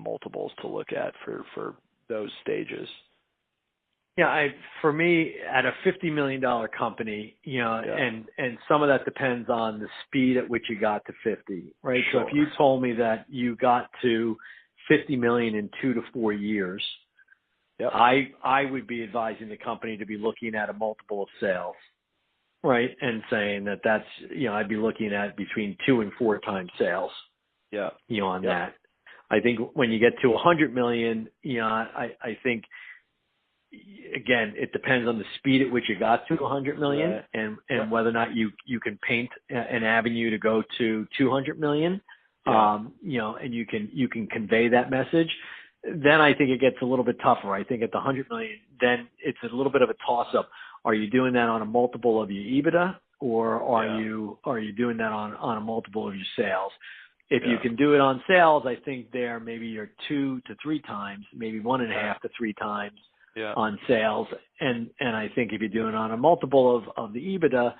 multiples to look at for those stages? Yeah, for me, at a $50 million company, and some of that depends on the speed at which you got to 50, right? Sure. So if you told me that you got to 50 million in 2 to 4 years, I would be advising the company to be looking at a multiple of sales, right? And saying that's, I'd be looking at between 2 and 4 times sales, on that. I think when you get to 100 million, I think, again, it depends on the speed at which you got to 100 million and whether or not you can paint an avenue to go to 200 million, and you can convey that message. Then I think it gets a little bit tougher. I think at the 100 million, then it's a little bit of a toss up. Are you doing that on a multiple of your EBITDA, or are you doing that on a multiple of your sales? If you can do it on sales, I think there maybe you're 2 to 3 times, maybe 1.5 to 3 times on sales. And I think if you're doing it on a multiple of the EBITDA,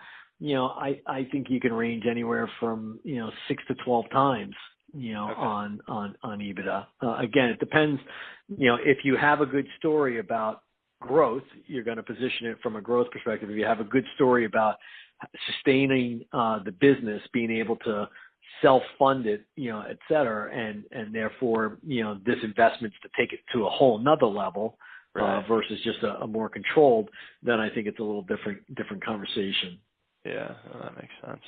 I think you can range anywhere from 6 to 12 times, on EBITDA. Again, it depends. If you have a good story about growth, you're going to position it from a growth perspective. If you have a good story about sustaining the business, being able to self-fund it, et cetera, and therefore, this investment's to take it to a whole nother level, versus just a more controlled, then I think it's a little different conversation. Yeah, that makes sense.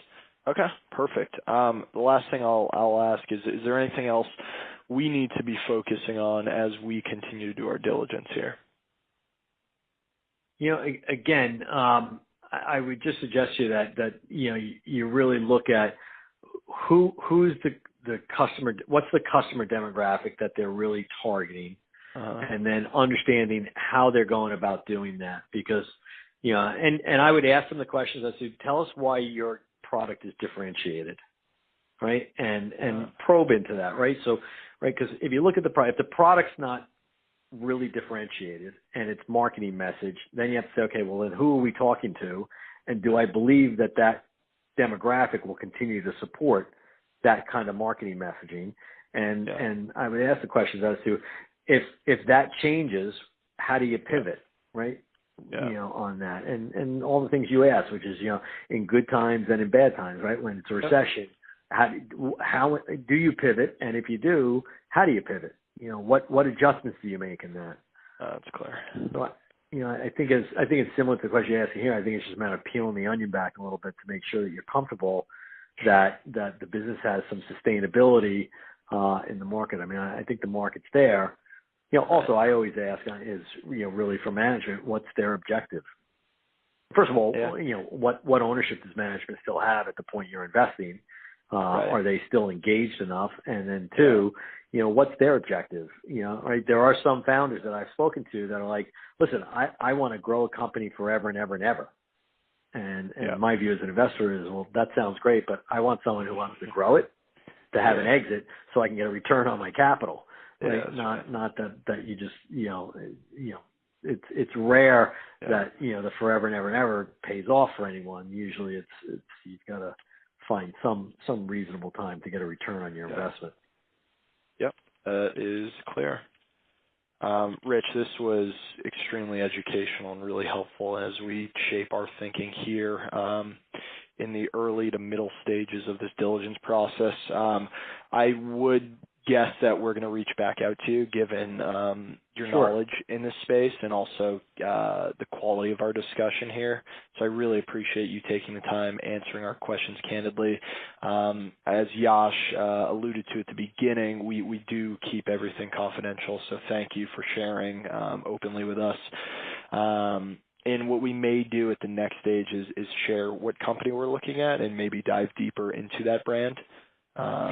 Okay, perfect. The last thing I'll ask is there anything else we need to be focusing on as we continue to do our diligence here? Again, I would just suggest to you that you really look at who's the customer, what's the customer demographic that they're really targeting, and then understanding how they're going about doing that. Because, and I would ask them the questions as to tell us why your product is differentiated, right? And probe into that, right? So, right, because if you look at the product, if the product's not really differentiated and its marketing message, then you have to say, okay, well, then who are we talking to? And do I believe that demographic will continue to support that kind of marketing messaging? And I would ask the questions as to if that changes, how do you pivot, right? On that, and all the things you asked, which is, in good times and in bad times, right? When it's a recession, how do you pivot? And if you do, how do you pivot? What adjustments do you make in that? That's clear. So, I think it's similar to the question you're asking here. I think it's just a matter of peeling the onion back a little bit to make sure that you're comfortable that the business has some sustainability in the market. I mean, I think the market's there. Also, I always ask is, really for management, what's their objective? First of all, what ownership does management still have at the point you're investing? Are they still engaged enough? And then 2, what's their objective? Right? There are some founders that I've spoken to that are like, listen, I want to grow a company forever and ever and ever. And my view as an investor is, well, that sounds great, but I want someone who wants to grow it, to have an exit so I can get a return on my capital. Right? Not that you just, it's rare that, the forever and ever and ever pays off for anyone. Usually it's you've got to find some reasonable time to get a return on your investment. Yep, that is clear. Rich, this was extremely educational and really helpful as we shape our thinking here in the early to middle stages of this diligence process. I would guess that we're going to reach back out to you given your knowledge in this space and also the quality of our discussion here. So I really appreciate you taking the time answering our questions candidly. As Yash alluded to at the beginning, we do keep everything confidential, so thank you for sharing openly with us. And what we may do at the next stage is share what company we're looking at and maybe dive deeper into that brand.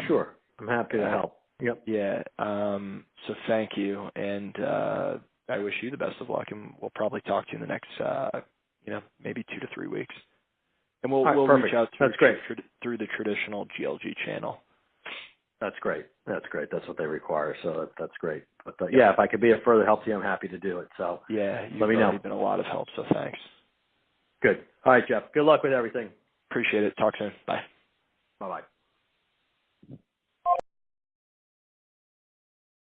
Sure. I'm happy to help. Yep. Yeah. So thank you. And I wish you the best of luck. And we'll probably talk to you in the next, maybe 2 to 3 weeks. And we'll reach out through the traditional GLG channel. That's great. That's what they require. So that's great. But if I could be of further help to you, I'm happy to do it. So let me know. You've been a lot of help. So thanks. Good. All right, Jeff. Good luck with everything. Appreciate it. Talk soon. Bye. Bye-bye.